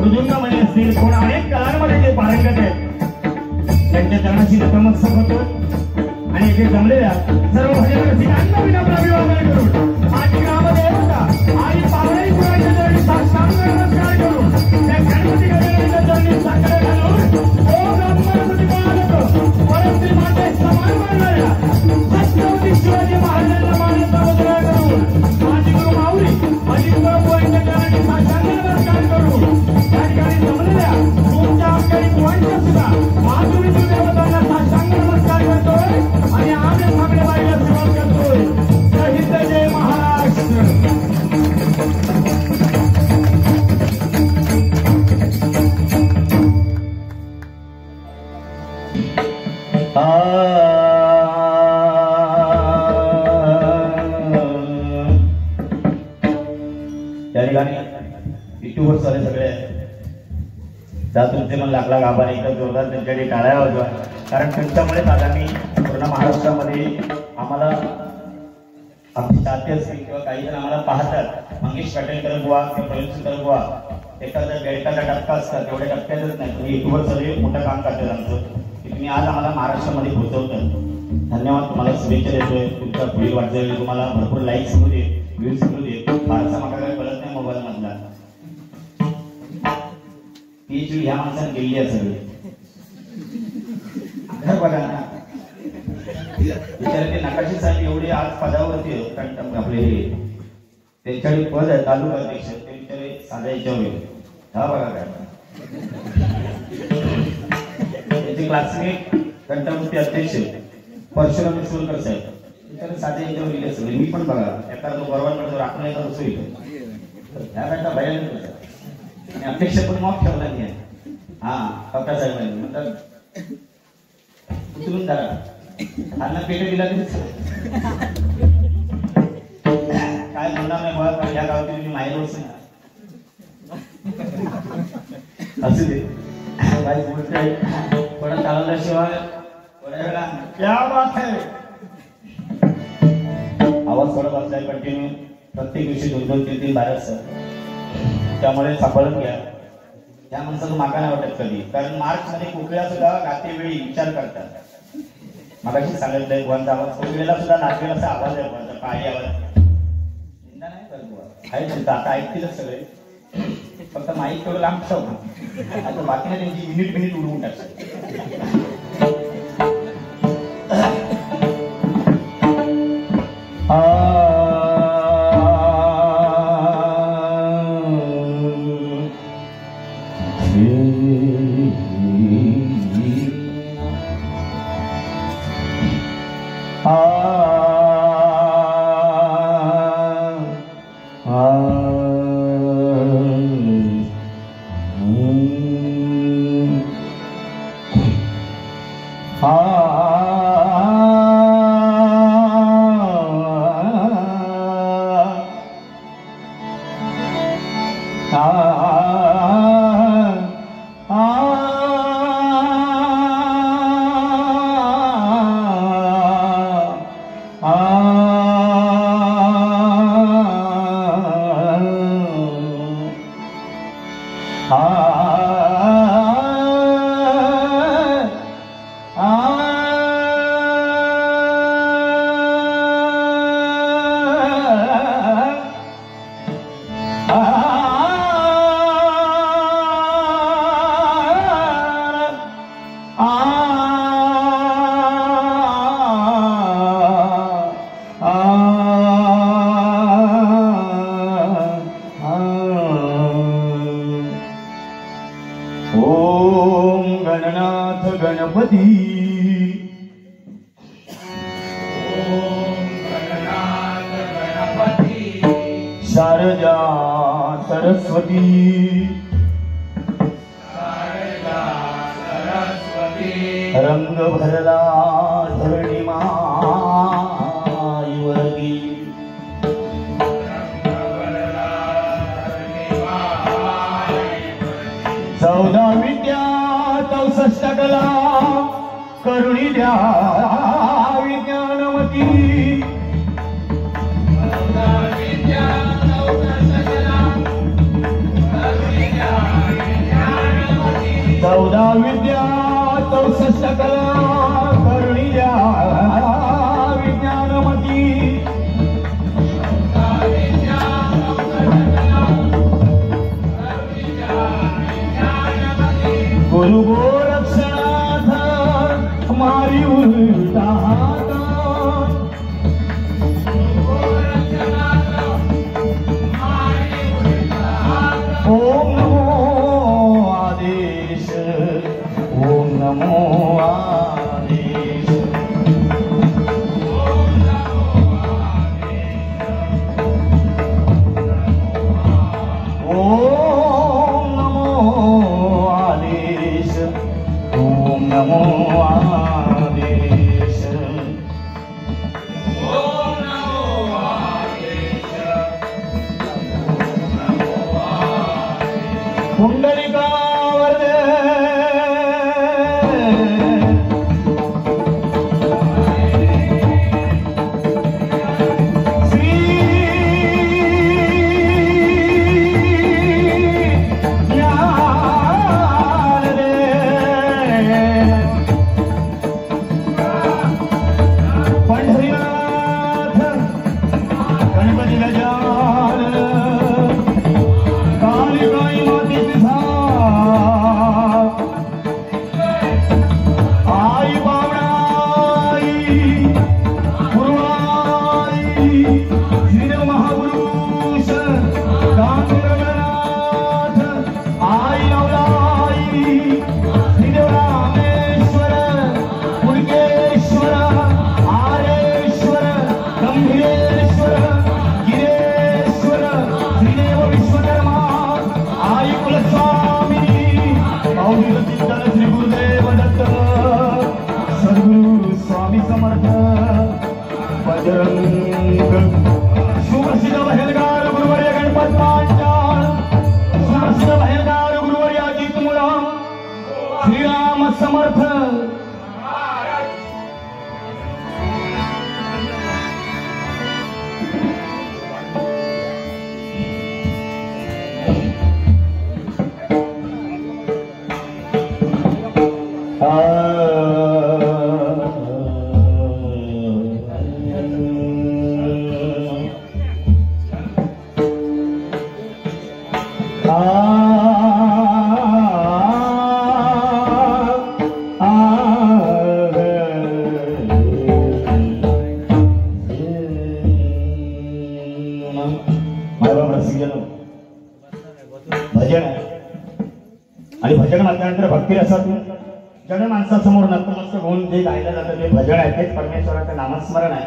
मृदुंगामध्ये असतील कोण अनेक कलांमध्ये जे पारंगत आहेत त्यांच्या चरणाशी नतमस्तक होतो आणि इथे जमलेल्या सर्व भजन रसिकांना विनम्र अभिवादन करून आज ग्रामदेवता आणि पावणे पुराच्या चरणी साष्टांग नमस्कार करून त्या गणपती गणपतीच्या चरणी साकडे घालून ओम गणपती बालक परस्त्री माते समान मानणाऱ्या छत्रपती शिवाजी महाराजांना मानता वंदना करून माझी गुरु माऊली अजित प्रभू यांच्या चरणी साष्टांग नमस्कार करून त्या ठिकाणी जमलेल्या तुमच्या आमच्या कुवांच्या सुद्धा माधुरी देवतांना साष्टांग नमस्कार करतोय आणि आज सगळे बाईला सुरुवात करतोय. जय हिंद जय महाराष्ट्र. त्या ठिकाणी युट्यूबवर चालले सगळे त्या तुमचे मन लागला गाभाने इथं जोरदार त्यांच्याकडे टाळ्या वाजवा कारण त्यांच्यामुळेच आज आम्ही पूर्ण महाराष्ट्रामध्ये आम्हाला आमची साथी असतील किंवा काही जण आम्हाला पाहतात मंगेश पाटेलकर बुवा किंवा प्रवीण बुवा एखादा टप्पा असतात तेवढ्या टप्प्यातच नाही तुम्ही युट्यूबवर सगळे मोठं काम करतात आमचं की तुम्ही आज आम्हाला महाराष्ट्रामध्ये पोहोचवतात. धन्यवाद. तुम्हाला शुभेच्छा देतोय. तुमच्या पुढील वाटचाली तुम्हाला भरपूर लाईक्स होऊ दे व्ह्यूज होऊ दे. फारसा मला काही कळत नाही मोबाईल मधला PhD ह्या माणसाने केली आहे सगळी घर बघा ना बिचारे ते नकाशे साहेब एवढे आज पदावरती आपले त्यांच्याकडे पद आहे तालुका अध्यक्ष ते बिचारे साध्या याच्यावर गेले हा बघा काय त्यांचे क्लासमेट कंटामूर्ती अध्यक्ष परशुराम विश्वकर साहेब बिचारे साध्या याच्यावर गेले सगळे. मी पण बघा एखादा तो बरोबर म्हणतो आपण एखादा रसोई ह्या घंटा भयानक होता आणि अध्यक्ष पण मग ठेवला नाही हा कपडा साहेबांनी म्हणतात उचलून धरा त्यांना पेटे दिला तरी काय म्हणणार नाही बघा या गावात तुम्ही माहेर वसून असू दे काही गोष्ट थोडा चालवल्याशिवाय थोड्या वेळा क्या बात आहे आवाज थोडा बसलाय कंटिन्यू प्रत्येक दिवशी 2-2, 3-3 बारा त्यामुळे सापडून घ्या. त्या माणसाचं माका नाही वाटत कधी कारण मार्च मध्ये कुकड्या सुद्धा गाते वेळी विचार करतात. मगाशी सांगितलंय गुवांचा आवाज कुकड्याला सुद्धा नाचवेल असा आवाज आहे गुवांचा काही आवाज चिंता नाही करत बुवा आहे चिंता आता ऐकतीलच सगळे फक्त माईक तेवढं लांब ठेव आता बाकीने त्यांची मिनिट उडवून टाकतात. शारदा सरस्वती रंग भरला धरणी माईवरती चौदा विद्या 64 कला करुणी द्या विज्ञानवती विद्या 64 कला करुणिया विज्ञानमती गुरु गोरक्षनाथ मारी उलटा हात ओम नमो आदेश ओम नमो आदेश ओम नमो आदेश ओम नमो आदेश ओम नमो आदेश पुंडलिका वरदे श्री ज्ञानदे पंढरीनाथ गणपती गजानन कालिकाई माती पिसा आई बावणाई गुरुवाई श्रीदेव महापुरुष कांचननाथ आई नवलाई श्रीदेव रामेश्वर मुर्गेश्वर आरेश्वर गंभीरेश्वर गिरेश्वर श्रीदेव विश्वकर्मा आई कुलस्वामिनी पावनी चिंतन श्री गुरुदेव दत्त सद्गुरु स्वामी समर्थ बजरंग सुप्रसिद्ध बहेलगार गुरुवर्य गणपत पांचाळ सुप्रसिद्ध बहेलगार गुरुवर्य अजित मुळा श्रीराम समर्थ भजन आहे आणि भजन म्हटल्यानंतर भक्ती रसातून जन माणसासमोर नतमस्तक होऊन जे गायलं जातं ते भजन आहे तेच परमेश्वराचं नामस्मरण आहे.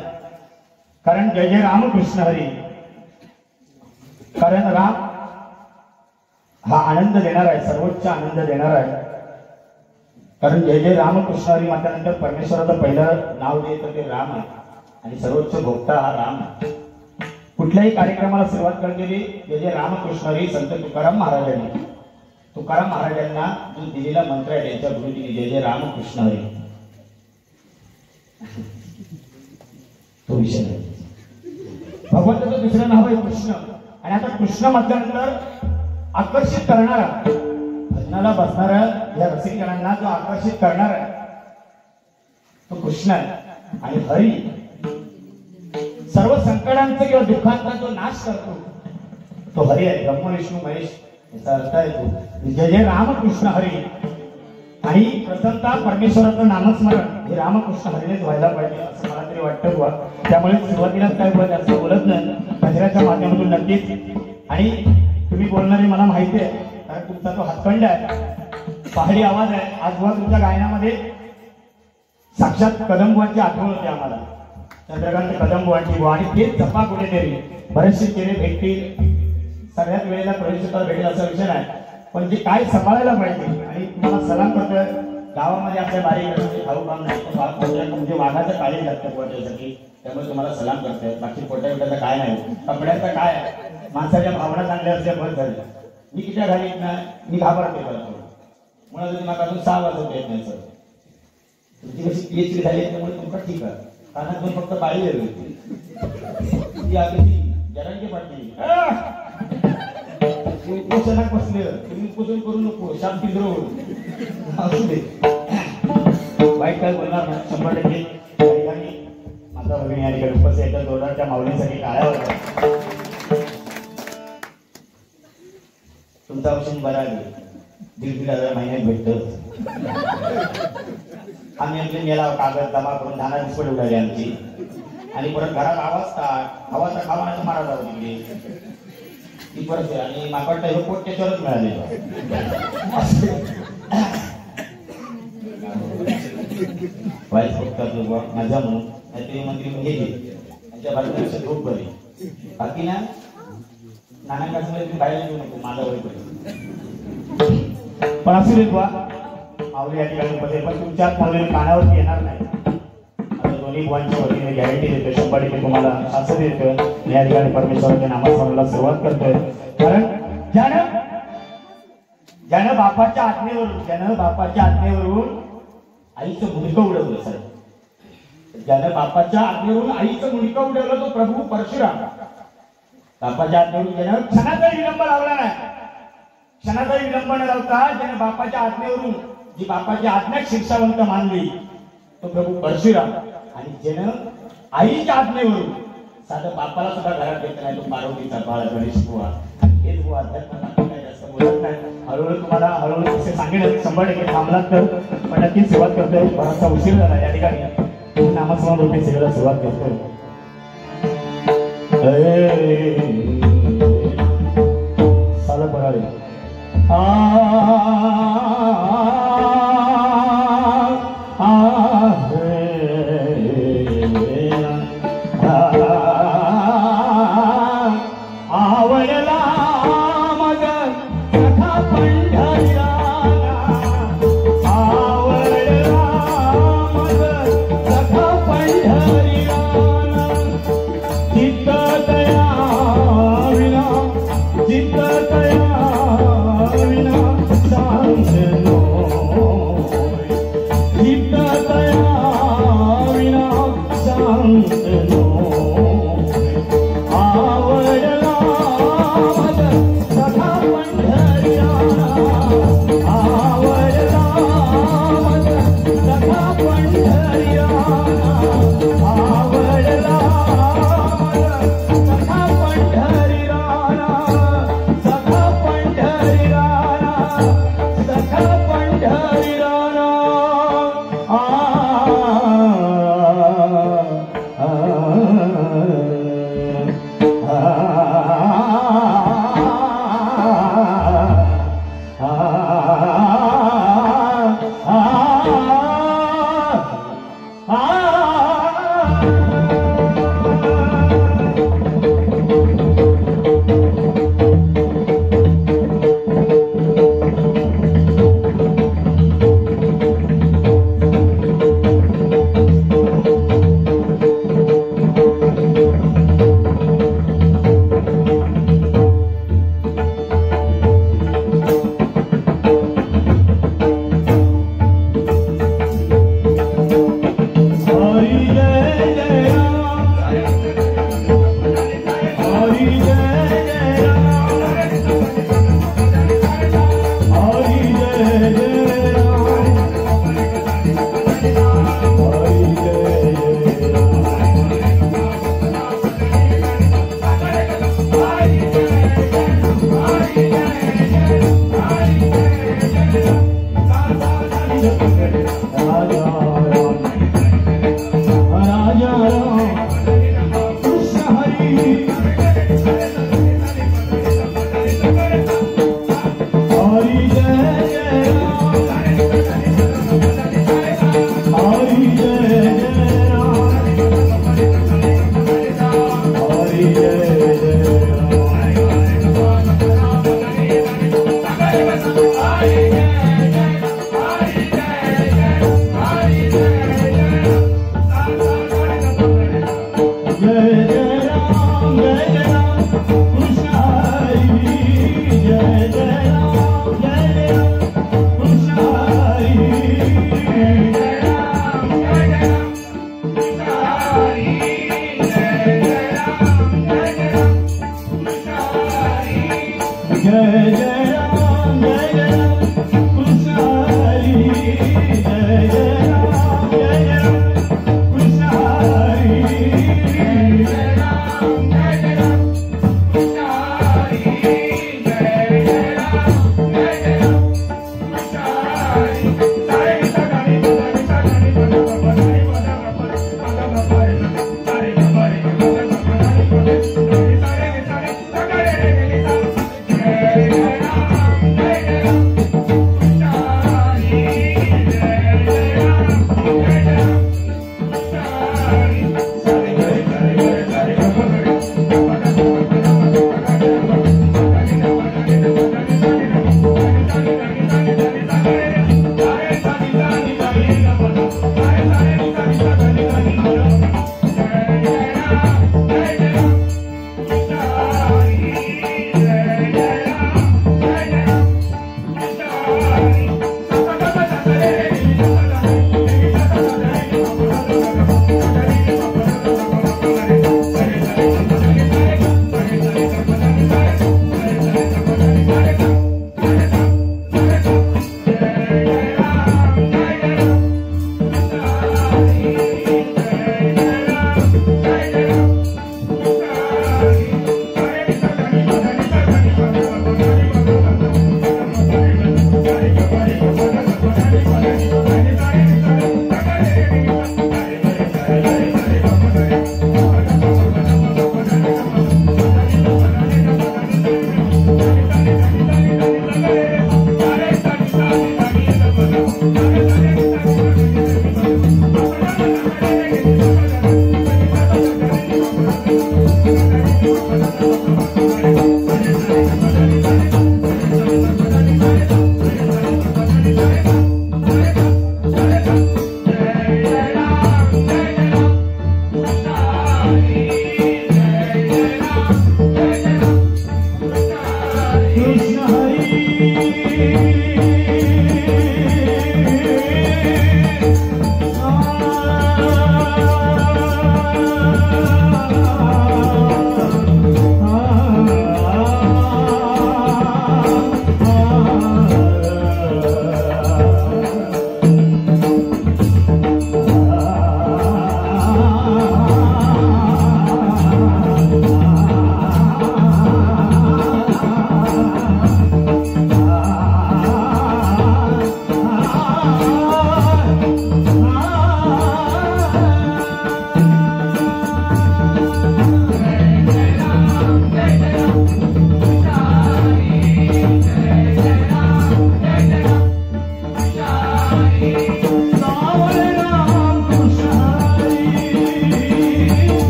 कारण जय जय रामकृष्ण हरी. कारण राम हा आनंद देणार आहे, सर्वोच्च आनंद देणार आहे. कारण जय जय रामकृष्ण हरी म्हटल्यानंतर परमेश्वराचं पहिलं नाव जे येतं ते राम आहे आणि सर्वोच्च भोक्ता हा राम आहे. कुठल्याही कार्यक्रमाला सुरुवात केलेली जय जय रामकृष्ण हरी संत तुकाराम महाराजांनी. तुकाराम महाराजांना जो दिलेला मंत्र आहे त्यांच्या गुरुजींनी जय जय रामकृष्ण हरी. तो विषय नाही. भगवंताचं दुसरं नाव आहे कृष्ण. आणि आता कृष्ण म्हटल्यानंतर आकर्षित करणारा, भजनाला बसणारा या रसिकजनांना जो आकर्षित करणारा आहे तो कृष्ण आहे. आणि हरी सर्व संकटांचा किंवा दुःखांचा जो नाश करतो तो हरी आहे. ब्रह्म विष्णू महेश याचा अर्थ आहे तो जय जय रामकृष्ण हरी. आणि प्रथमतः परमेश्वराचं नामस्मरण हे रामकृष्ण हरीनेच व्हायला पाहिजे असं मला तरी वाटतं बुवा. त्यामुळे सुरुवातीलाच काय बुवा जास्त बोलत नाही, गजराच्या माध्यमातून नक्कीच. आणि तुम्ही बोलणारे मला माहिती आहे कारण तुमचा तो हातखंड आहे, पहाडी आवाज आहे. आज बुवा तुमच्या गायनामध्ये साक्षात कदमबुवांची आठवण होते आम्हाला, चंद्रकांत कदमबुवांची. आणि तेच जपा कुठेतरी बरेचसे चेहरे भेटतील, सगळ्याच वेळेला प्रवेशता भेटेल असा विषय नाही, पण जे काय सांभाळायला पाहिजे. आणि तुम्हाला सलाम करतोय. गावामध्ये आपल्या बारीक खाऊ काम नाही, म्हणजे वाघाचं काळी लागतं पोटासाठी, त्यामुळे तुम्हाला सलाम करतोय. बाकी पोटा काय नाही, कपड्यांचा काय आहे, माणसाच्या भावना चांगल्या असल्या बंद झाल्या. मी किती घालीत नाही, मी घाबरते करतो म्हणून तुम्हाला अजून 6 वाजत येत नाही सर. तुमची कशी PhD झाली त्यामुळे तुमचं ठीक आहे. कानात पण फक्त बाळी गेली होती ती आधी जरांगी पाटील उपोषणात बसले तुम्ही उपोषण करू नको शांती द्रोह असू दे वाईट काय बोलणार नाही 100% त्या ठिकाणी माझा भगिनी या ठिकाणी उपस्थित आहे जोरदार त्या माऊलींसाठी टाळ्या वाजवा तुमचा औषध बरा आहे 1,500 महिन्यात भेटतं आम्ही आपले मेला कागद जमा करून धाना दिसपट उडाली आमची आणि परत घरात आवाज खावानाचं मारा जाऊ तिकडे ती परत आणि माकडता हे पोट त्याच्यावरच मिळाले वाईट फक्त माझ्या म्हणून काहीतरी मंत्री म्हणजे त्यांच्या भारतापेक्षा खूप बरे बाकी ना नाना काश्मीर तुम्ही बाहेर येऊ नको माझा वळीपर्यंत पण असू देत बा माऊली या ठिकाणी मध्ये पण तुमच्याच माऊली कानावरती येणार नाही आता दोन्ही बुवांच्या वतीने गॅरंटी देतो 100% तुम्हाला असं देतं या ठिकाणी परमेश्वराच्या नामस्मरणाला सुरुवात करतोय कारण ज्यानं बापाच्या आज्ञेवरून आईचं मुंडकं उडवलं सर ज्यानं बापाच्या आज्ञेवरून आईचं मुंडकं उडवलं तो प्रभू परशुराम बापाच्या आज्ञेवरून ज्यानं क्षणाचाही विलंब लावला नाही क्षणाचाही विलंब न लावता ज्यानं बापाच्या आज्ञेवरून जी बापाची आज्ञा शिक्षावंत मानली तो प्रभू परशुराम आणि ज्यानं आईच्या आज्ञेवरून साधं बापाला सुद्धा घरात घेतलं नाही तो पार्वतीचा बाळ गणेश बुवा हेच बुवा अध्यात्म काय जास्त बोलत नाही हळूहळू तुम्हाला हळूहळू असे सांगेल 100% थांबलात तर पण नक्की सुरुवात करतोय बराचसा उशीर झाला या ठिकाणी नामस्मरण रूपी सेवेला सुरुवात करतोय साला पराळे आवडला मग कथा पंढरीला आवडला मग कथा पंढरीला चित्त तया विना शांत नो चित्त तया विना शांत नो आवडला मग कथा पंढरीला आवडला मग कथा पंढरीला आवडला सखा पंढरीला सखा पंढरीला सखा पंढरीला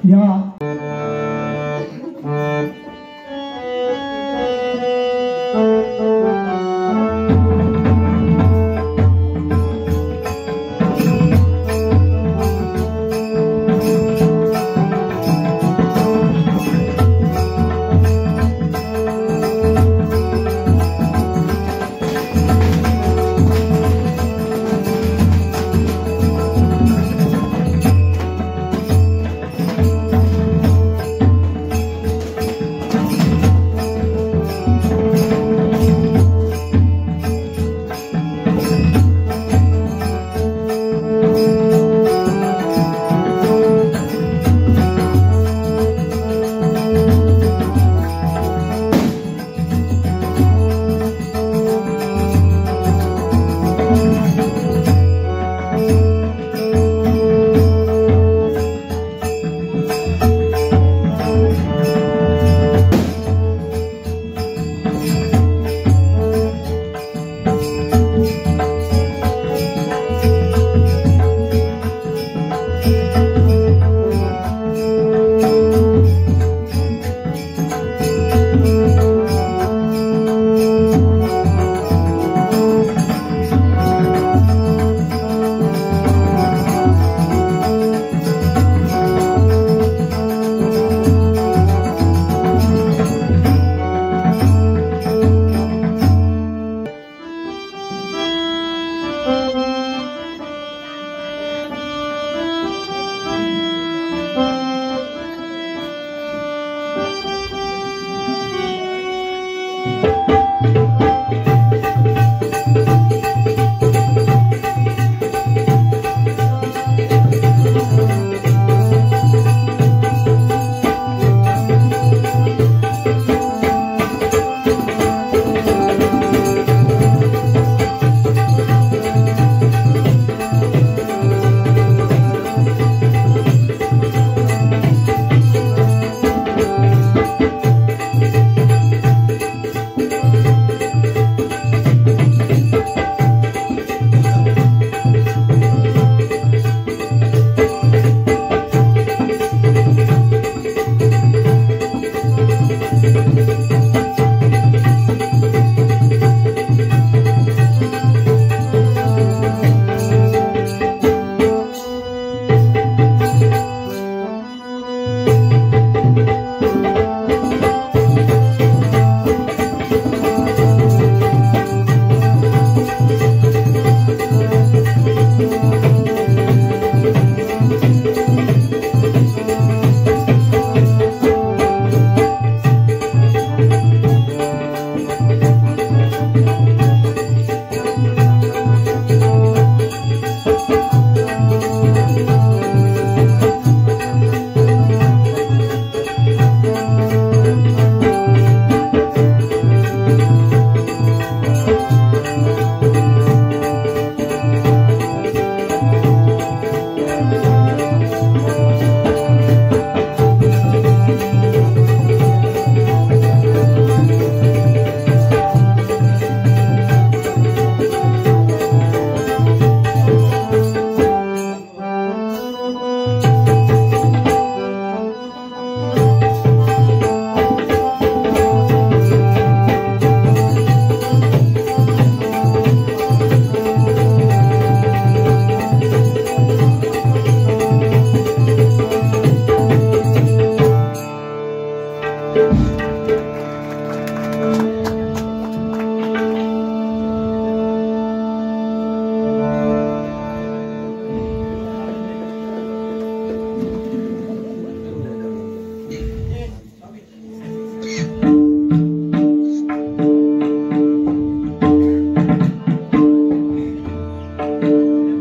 या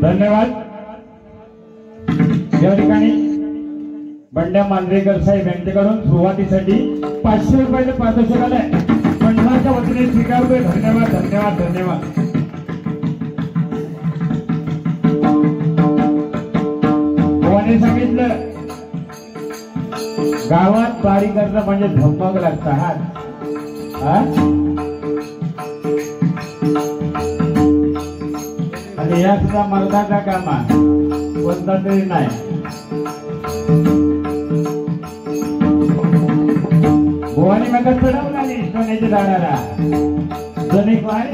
धन्यवाद। या ठिकाणी बंड्या मांजरेकर साहेब यांच्याकडून सुरुवातीसाठी 500 रुपयाचं पारितोषिक आलंय, मंडळाच्या वतीने स्वीकारतोय। धन्यवाद धन्यवाद धन्यवाद। कोणी सांगितलं गावात बारी करणं म्हणजे धमक लागतं हा? आणि या सुद्धा मर्दाचा काम आहे, कोणता तरी नाही। गोवाने मग चढवून आली सोन्याच्या झाडाला. जणे काय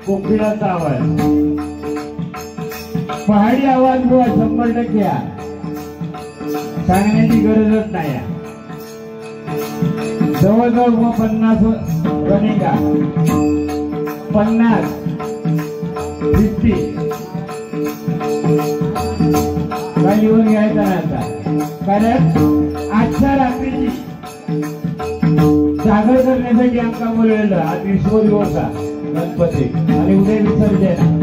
कोकिळाचा आवाज, पहाडी आवाज बुवा 100% सांगण्याची गरजच नाही. जवळजवळ 50 रनिंगा 50 50 काय लिहून घ्यायचं नाही आता. कारण आजच्या रात्रीची जागर करण्यासाठी आमका बोलवलेलं. आज 20 दिवस गणपती आणि उद्या विसर्जन,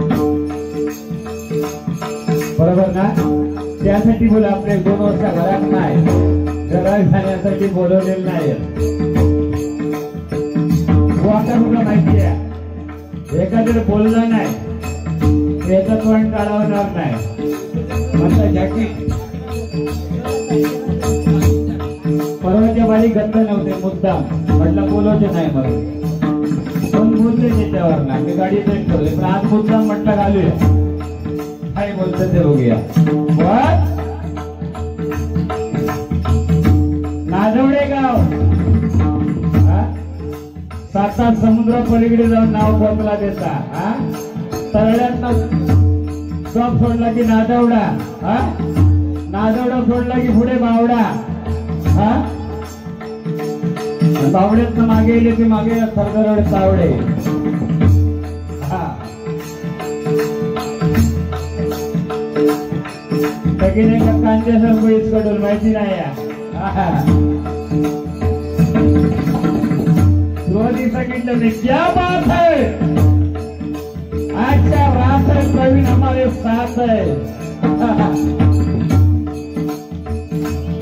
बरोबर ना. त्यासाठी बोला आपले 2 वर्ष घरात नाही, घरात जाण्यासाठी बोलवलेलं नाही. आता तुला माहिती आहे एखाद्याला बोललं नाही त्याचा तोंड काढवणार नाही. आता जॅकेट परवाच्या बारी गंध नव्हते, मुद्दाम म्हटलं बोलवते नाही मला. पण बोलले त्याच्यावर ना, मी गाडी पेट ठेवले, पण आज मुद्दाम म्हटलं घालूया. काय बोलतं ते बघूया. नाजवडे गाव 7 समुद्र पलीकडे जाऊन नाव बोलला देता. तळ्यात स्टॉप सोडला की नादवडा, नादवडा सोडला की पुढे बावडा. बावड्यात मागे गेले की मागे सरदारवाडे तावडे. सगळीने कांच्या सरपळीच कडून माहिती नाही. सांगितलं क्या बात है, आजच्या रात है, प्रवीण हमारे साथ है.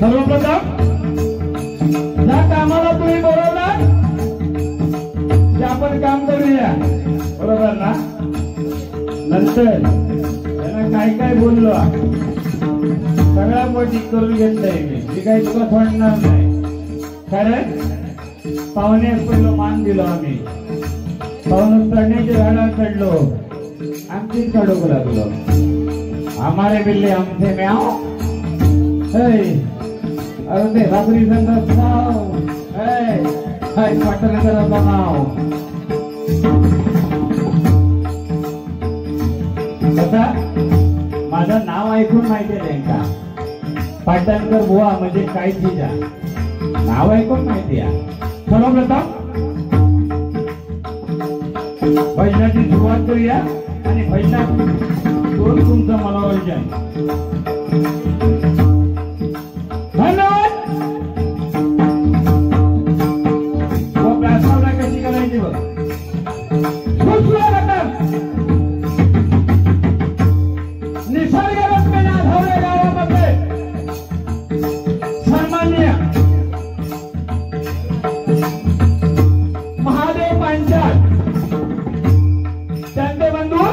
सर्वप्रथम ज्या कामाला तुम्ही बोलवला ते आपण काम करूया, बरोबर ना. नंतर त्यांना काय काय बोललो सगळ्या गोष्टी करून घेतलंय मी काही तुला सोडणार नाही. कारण पाहुण्यास पहिलं मान दिलो आम्ही, पाहुणे चढण्याच्या झाडावर चढलो, आमचीच चढवू लागलो. हमारे बिल्ले हमसे म्याओ, अरे ते रात्री संघ पाटण करत नाव. माझं नाव ऐकून माहिती आहे का, पाटणकर बुवा म्हणजे काय चीज आहे, नाव ऐकून माहिती आहे. सर्वप्रथम भजनाची सुरुवात करूया आणि भजनात दोन तुमचं मनोरंजन. धन्यवाद. प्रार्थना कशी करायची बघ. निसर्गरम्य नाथवडे गावामध्ये सन्माननीय महादेव पांचाळ त्यांचे बंधू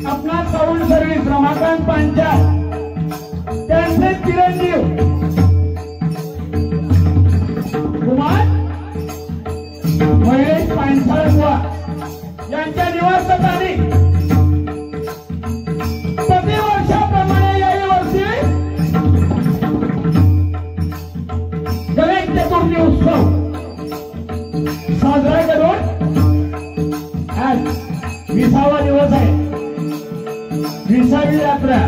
आपला साऊंड सर्व्हिस रमाकांत पांचाळ, त्यांचे चिरंजीव कुमार महेश पांचाळ बुवा यांच्या निवासस्थानी प्रतिवर्षाप्रमाणे याही वर्षी गणेश चतुर्थी उत्सव साजरा करून आज 20वा दिवस आहे, 20वी यात्रा.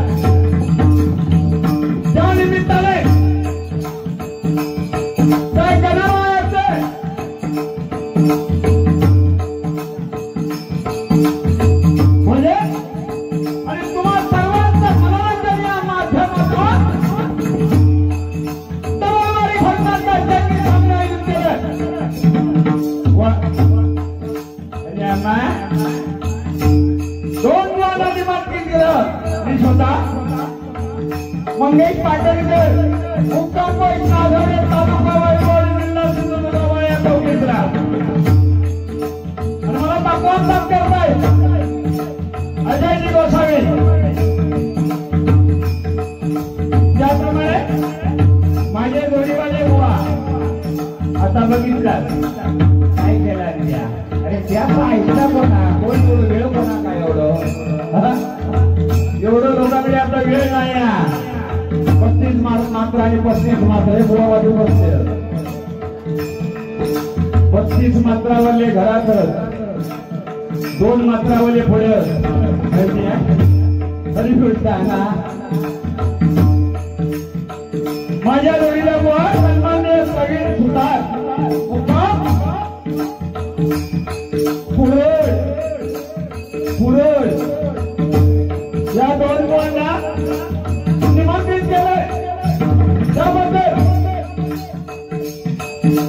त्या निमित्ताने त्या गणरायाचे म्हणजे आणि तुम्हा सर्वांचं मनोरंजन या माध्यमातून तरुणारी भक्तांना त्यांनी सामने आयोजित केलं. दोन मुलांनी मार्किंग केलं. मी स्वतः मंगेश पाटणकर मुक्काम पोस्ट नाझवडे तालुका वैभव जिल्हा सिंधुदुर्ग या चौकीतला आणि मला दाखवून साफ करताय अजयजी गोसावी. त्याप्रमाणे माझे जोडीवाले बुवा आता बघितलं काय केला त्या. अरे त्याचा ऐकला कोणा, कोण वेळ कोणा काय एवढं लोकांकडे आपला वेळ नाही. 35 मात्र आणि 35 मात्र हे बुवा बाजू बसते. 35 मात्रावरले घरात 2 मात्रावरले पुढे तरी फिरता ना माझ्या जोडीला बुवा सन्मान्य सगळे सुतार पुढे पुढे या 2 मुलांना निमंत्रित केलंय त्याबद्दल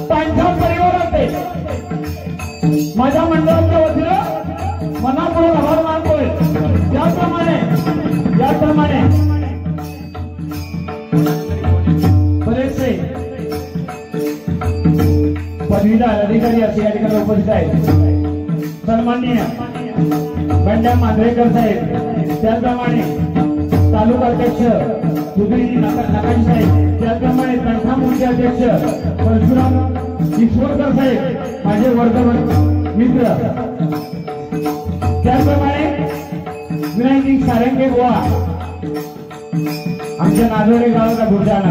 त्यांच्या परिवाराचे माझ्या मंडळाच्या वतीनं मनापूर्वक आभार मानतोय. याप्रमाणे बरेचसे पदवीधर अधिकारी असे या ठिकाणी उपस्थित आहेत. सन्माननीय बंड्या मांजरेकर साहेब, त्याचप्रमाणे तालुका अध्यक्ष सुधीरजी नकाजी साहेब, त्याचप्रमाणे तंठा मूळचे अध्यक्ष परशुराम ईश्वरकर साहेब, माझे वर्ग मित्र, त्याचप्रमाणे विनायक सारंगे बुवा आमच्या नांदोडे गावाचा बुरजाना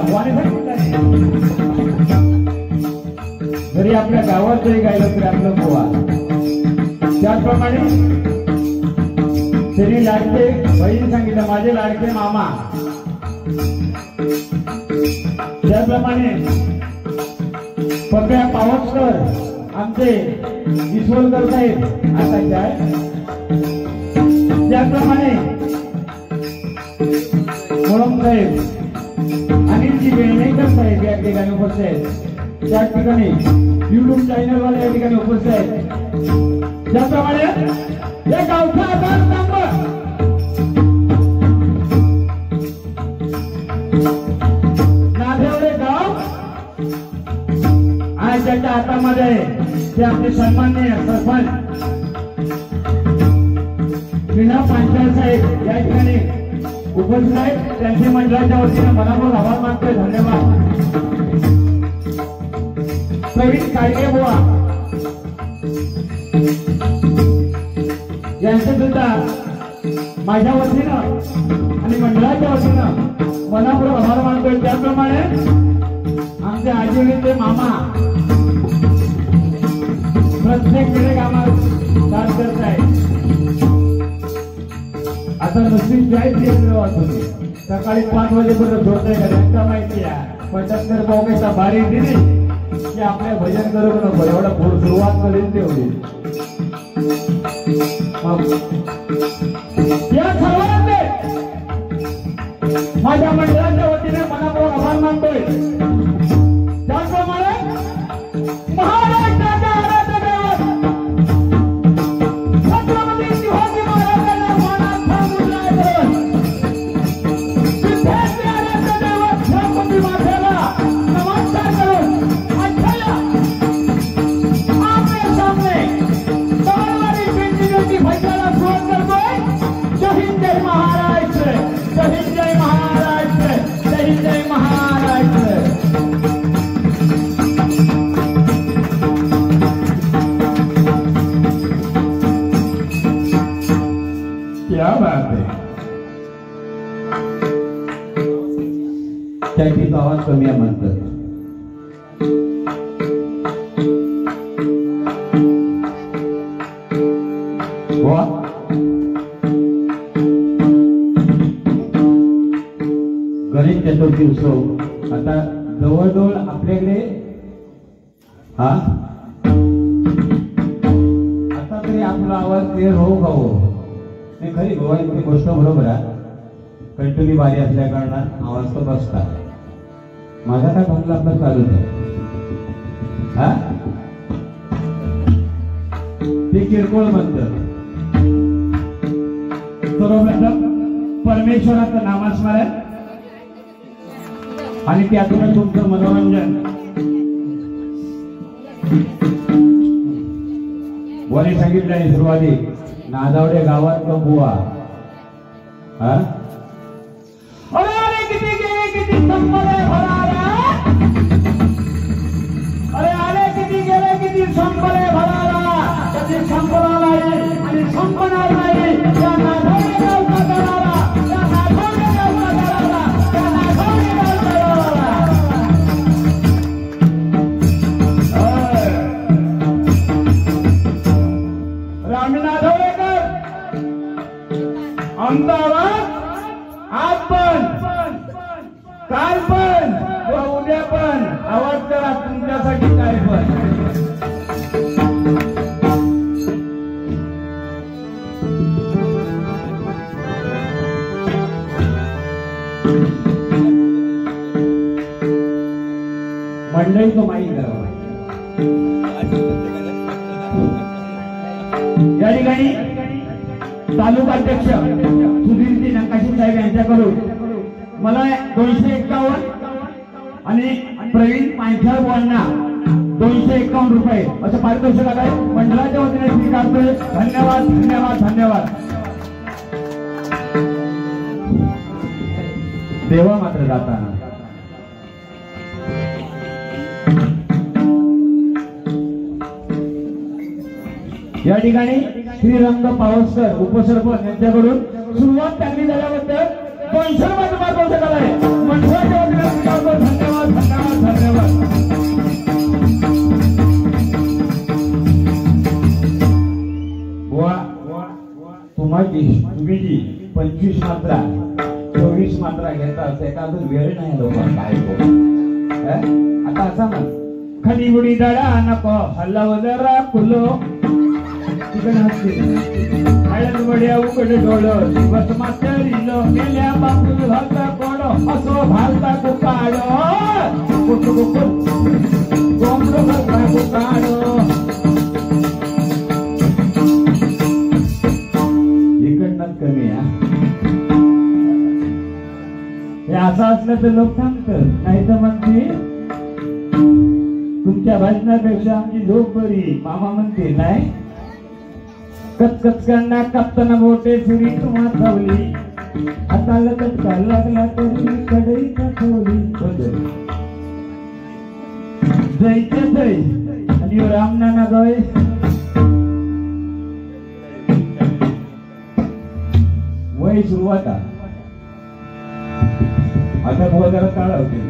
जरी आपल्या गावात जरी गायलं तरी आपलं बुवा. त्याचप्रमाणे तरी लाडके बहीण सांगितलं माझे लाडके मामा. त्याप्रमाणे पप्या पावसकर आमचे ईश्वरकर साहेब आता काय. त्याप्रमाणे मोहम साहेब, अनिलजी बेणेकर साहेब या ठिकाणी उपस्थित आहेत. त्या ठिकाणी युट्यूब चॅनल वाले या ठिकाणी उपस्थित आहेत. त्याप्रमाणे या गावचा आधार स्तंभ नांदेवडे गाव आणि त्याच्या हातामध्ये ते आपले सन्माननीय सरपंच मीना पांचाळ साहेब या ठिकाणी उपस्थित आहेत. त्यांच्या मंडळाच्या वतीने मनापूर्वक आभार मानतोय. धन्यवाद. प्रवीण काळगे बुवा यांचे सुद्धा माझ्या वतीनं आणि मंडळाच्या वतीनं मनापूर्वक आभार मानतोय. त्याप्रमाणे आमचे आजीवडीचे मामा प्रत्येक खेडेगावात साथ करत आहेत. आता नुसती जायची होती सकाळी 5 वाजेपर्यंत झोपतोय का त्यांचा माहिती आहे. 75 पावकेचा बारी दिली की आपल्या भजन करू नको एवढा सुरुवात करेल तेवढी. या सर्वांचे माझ्या मंडळाच्या वतीने मनापूर्वक आभार मानतोय. त्याचप्रमाणे महाराष्ट्राच्या आराध्य दैवत छत्रपती शिवाजी महाराजांना मानाचा मुजरा करून विद्यार्थी आराध्य दैवत छत्रपती मातेला नमस्कार करून आजच्या आमने सामने तलवारी पेंटिंगची भजनाला सुरुवात करतोय. जय हिंद जय महाराष्ट्र, जय हिंद जय महाराष्ट्र, जय हिंद जय महाराष्ट्र. क्या बात है. त्याची आवाज कमी आहे म्हणतात. गणेश चतुर्थी उत्सव आता जवळजवळ आपल्याकडे आता तरी आपला आवाज क्लिअर होऊ का हो. नाही खरी गोवाची गोष्ट बरोबर आहे. कंटिन्यू बारी असल्या कारणात आवाज तर बसता. माझा काय भागला आपला चालूच आहे. ते किरकोळ म्हणतं. सर्वप्रथम परमेश्वराचं नामस्मरण आणि त्यातूनच तुमचं मनोरंजन. वरी सांगितलं सुरुवाती नांदवडे गावात तो बुवा अरे किती गेले किती संपले भरारा. अरे आले किती गेले किती संपले भरारा. कधी संपला नाही आणि संपणार नाही. त्या नांदवडे गावचा करारा, त्या नांदवडे गावचा करारा, त्या नांदवडे गावचा करारा. गावात आज पण काल पण व उद्या पण आवाज करा तुमच्यासाठी काय पण. मंडळी तो माहीत करा. या ठिकाणी तालुकाध्यक्ष सुधीरजी नकाशी साहेब यांच्याकडून मला 251 आणि प्रवीण पांचाळ बुवांना 251 रुपये असं पारितोषिक आहे. मंडळाच्या वतीने स्वीकारतोय. धन्यवाद धन्यवाद धन्यवाद. देवा मात्र जाताना या ठिकाणी श्रीरंग पावसकर उपसरपंच यांच्याकडून सुरुवात त्यांनी झाल्याबद्दल 200 रुपये पारितोषिक आहे. मंडळाच्या वतीने स्वीकारतो. धन्यवाद धन्यवाद धन्यवाद. तुम्ही जी 25 मात्रा 24 मात्रा घेतात त्याचा अजून वेळ नाही लोकांना काय आता असा म्हण खाली बुडी दडा नको हल्ला वजरा कुलो हळद बड्या उघड डोळं दिवस मातरीलो गेल्या बापूल घालता कोडो असो घालता कुकाडो कोंबडो घालता कुकाडो. इकडनं कमी हे असं असलं तर लोक थांबत नाही तर म्हणते तुमच्या भाषणापेक्षा आमची झोप बरी मामा म्हणते नाही. कचकच करणार कापताना मोठे सुरी तुम्हा थावली हाताला कचका लागला तरी कडई ठेवली. जैचे जय आणि रामनाना गय वय सुरुवात आता बुवा जरा काळा होते.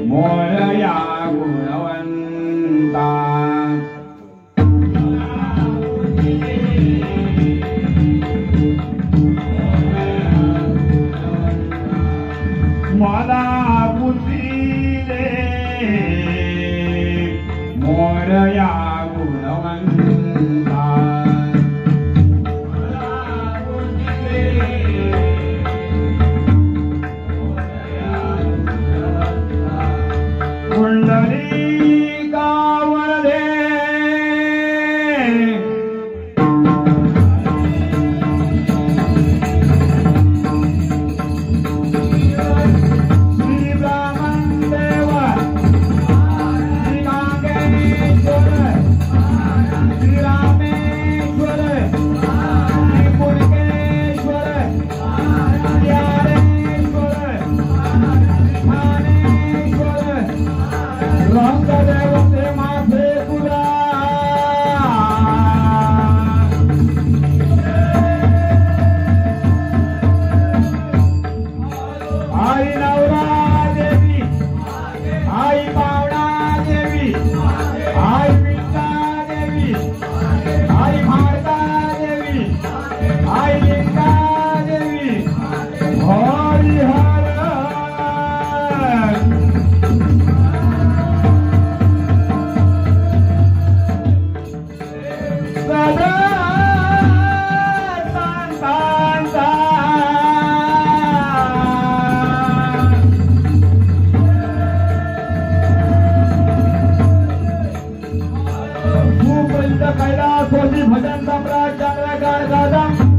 मोरया गुणवंता मोरया गुणवंता पुंडलिका वरदे भजन सम्राट चंद्रकांत कदम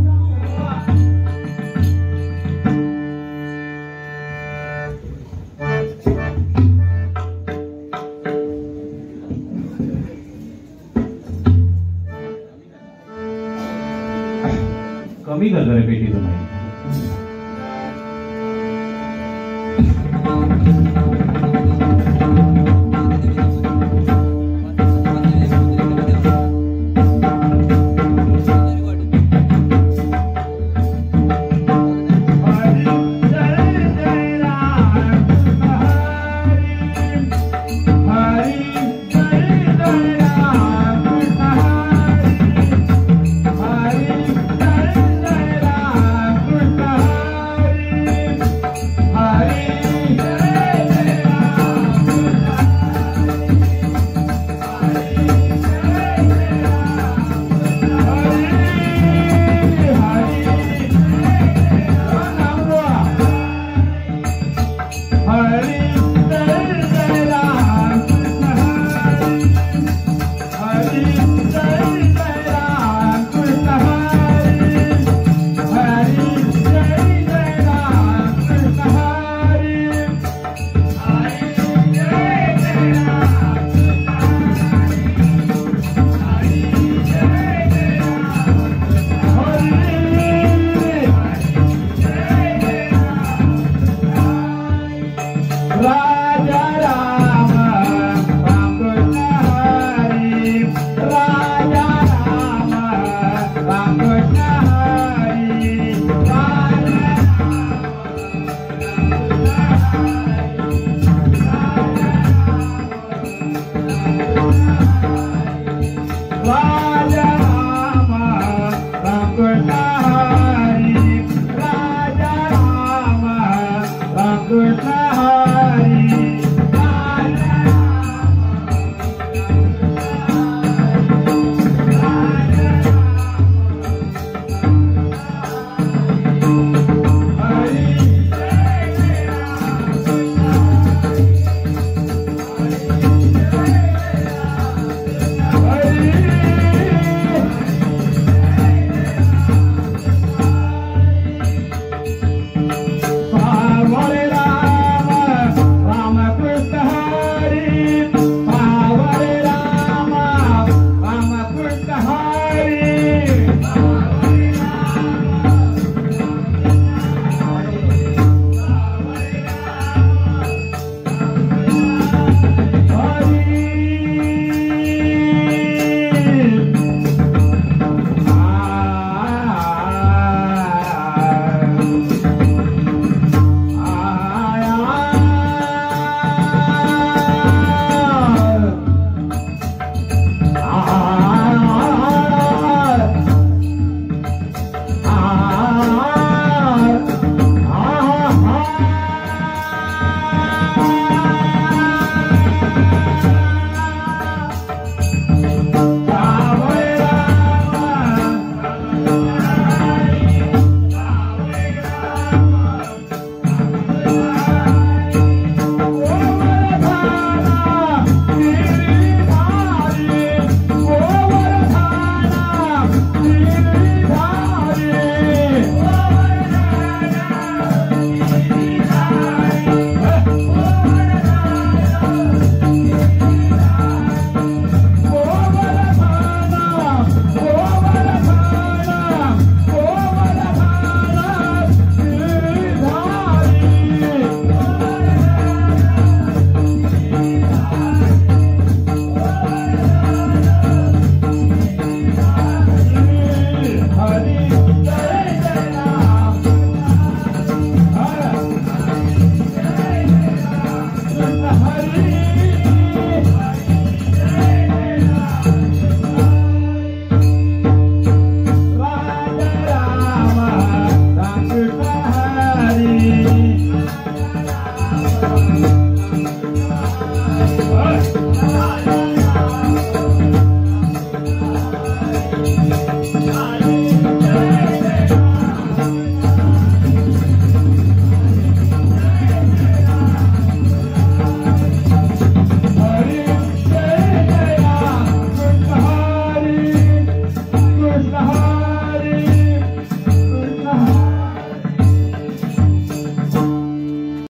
कमी कर जरा पेटीचं नाही हरी